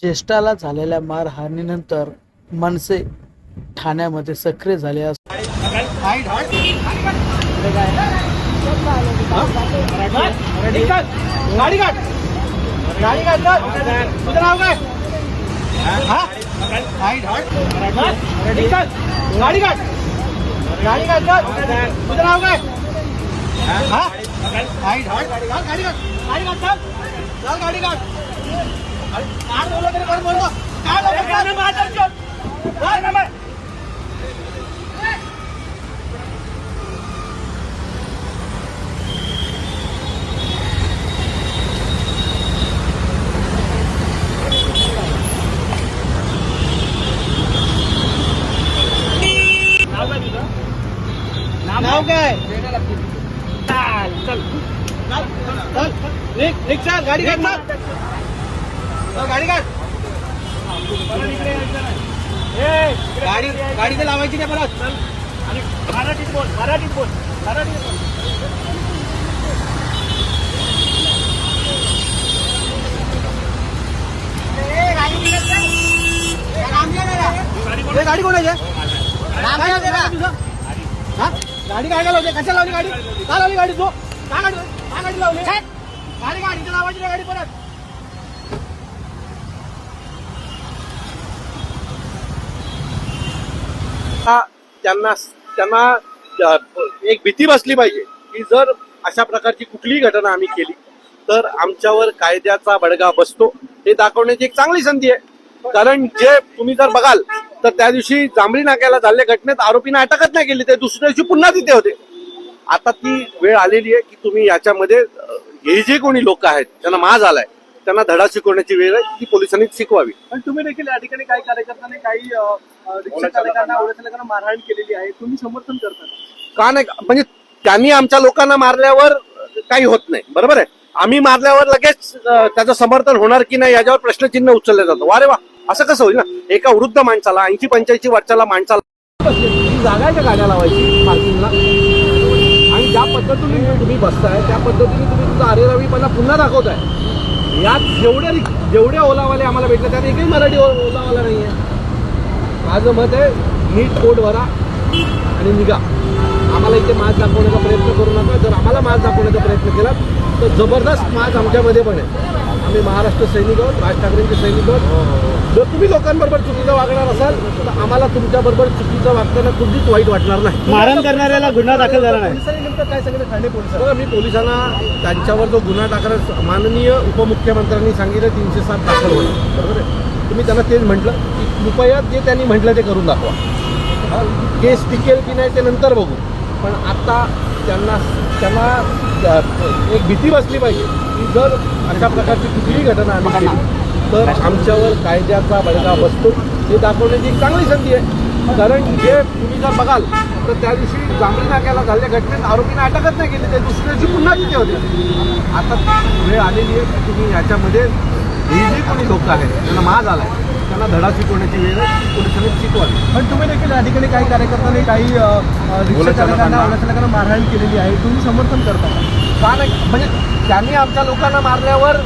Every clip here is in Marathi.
ज्येष्ठाला झालेल्या मारहाणीनंतर मनसे ठाण्यामध्ये सक्रिय झाले असून नाव काय? चल रिक्षा गाडी काढ गाडी काढ गाडी तर लावायची नाही परत. आणि मराठीत बोल मराठीत बोल मराठीत बोल. गाडी कोणाची आहे? गाडी काय लावली? कशा लावली गाडी? का लावली गाडी तू? का गाडी लावली? गाडी लावायची नाही गाडी परत. त्यांना एक भीती बसली पाहिजे की जर अशा प्रकारची कुठलीही घटना आम्ही केली तर आमच्यावर कायद्याचा बडगा बसतो हे दाखवण्याची एक चांगली संधी आहे. कारण जे तुम्ही जर बघाल तर त्या दिवशी जांभळी नाक्याला झालेल्या घटनेत आरोपींना अटकच नाही केली, ते दुसऱ्या दिवशी पुन्हा तिथे होते. आता ती वेळ आलेली आहे की तुम्ही याच्यामध्ये हे जे कोणी लोक आहेत त्यांना माज आलाय त्यांना धडा शिकवण्याची वेळ आहे, ती पोलिसांनी शिकवावी. पण तुम्ही देखील या ठिकाणी काही कार्यकर्त्यांनी काही रिक्षा चालकांना ओढा चालकांना मारहाण केलेली आहे, तुम्ही समर्थन करता का नाही? म्हणजे त्यांनी आमच्या लोकांना मारल्यावर काही होत नाही, बरोबर आहे. आम्ही मारल्यावर लगेच त्याचं समर्थन होणार की नाही याच्यावर प्रश्नचिन्ह उचललं जातं. वा रे वा, असं कसं होईल ना? एका वृद्ध माणसाला 80-85 वर्षाला माणसाला जागा आहे का गाड्या लावायची पार्किंगला? आणि ज्या पद्धतीने तुम्ही बसताय त्या पद्धतीने तुम्ही तुमचा अरेरावीपणा पुन्हा दाखवताय. यात जेवढे ओलावाले आम्हाला भेटले त्यात एकही मराठी ओलावाला नाही आहे. माझं मत आहे नीट कोड भरा आणि निघा. आम्हाला इथे माज दाखवण्याचा प्रयत्न करू नका. जर आम्हाला माज दाखवण्याचा प्रयत्न केला तर जबरदस्त माज आमच्यामध्ये पण आहे. आम्ही महाराष्ट्र सैनिक आहोत, राज ठाकरेंचे सैनिक आहोत. जर तुम्ही लोकांबरोबर चुकीचं वागणार असाल तर आम्हाला तुमच्याबरोबर चुकीचं वागताना कुठलीच वाईट वाटणार नाही. मारण करणाऱ्याला गुन्हा दाखल झाला नाही. नेमकं काय सांगितलं ठाणे पोलिसांना? मी पोलिसांना त्यांच्यावर जो गुन्हा दाखल माननीय उपमुख्यमंत्र्यांनी सांगितलं 307 दाखल होईल, बरोबर आहे. तुम्ही त्यांना तेच म्हटलं की कृपया जे त्यांनी म्हटलं ते करून दाखवा. केस टिकेल की नाही ते नंतर बघू. पण आता त्यांना एक भीती बसली पाहिजे की जर अशा प्रकारची कुठलीही घटना आम्ही केली तर आमच्यावर कायद्याचा बडगा बसतो हे दाखवण्याची एक चांगली संधी आहे. कारण जे तुम्ही जर बघाल तर त्या दिवशी जांभळी नाक्याला झालेल्या घटनेत आरोपींना अटकच नाही केली, ते दुसऱ्या दिवशी पुन्हा तिथे होते. आता वेळ आलेली आहे की तुम्ही याच्यामध्ये हे जे कोणी लोक आहेत त्यांना माज आलाय त्यांना धडा शिकवण्याची वेळ आहे, पोलिसांनी शिकवावी. पण तुम्ही देखील या ठिकाणी काही कार्यकर्त्यांनी काही रिक्षा चालकांना ओढा चालकांना मारहाण केलेली आहे, तुम्ही समर्थन करता का? नाही, म्हणजे त्यांनी आमच्या लोकांना मारल्यावर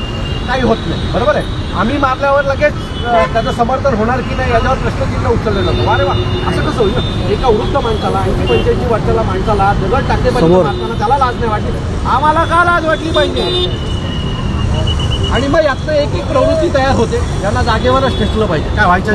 काही होत नाही, बरोबर आहे. आम्ही मारल्यावर लगेच त्याचं समर्थन होणार की नाही याच्यावर प्रश्नचिन्ह उचललं जातं. वा रे वा, असं कसं होईल? एका वृद्ध माणसाला 80-85 वर्षाला माणसाला दगड टाकले पाहिजे मारताना त्याला लाज नाही वाटली, आम्हाला का लाज वाटली पाहिजे? आणि मग यातनं एक प्रवृत्ती तयार होते, ज्यांना जागेवरच ठेचलं पाहिजे. काय व्हायचं?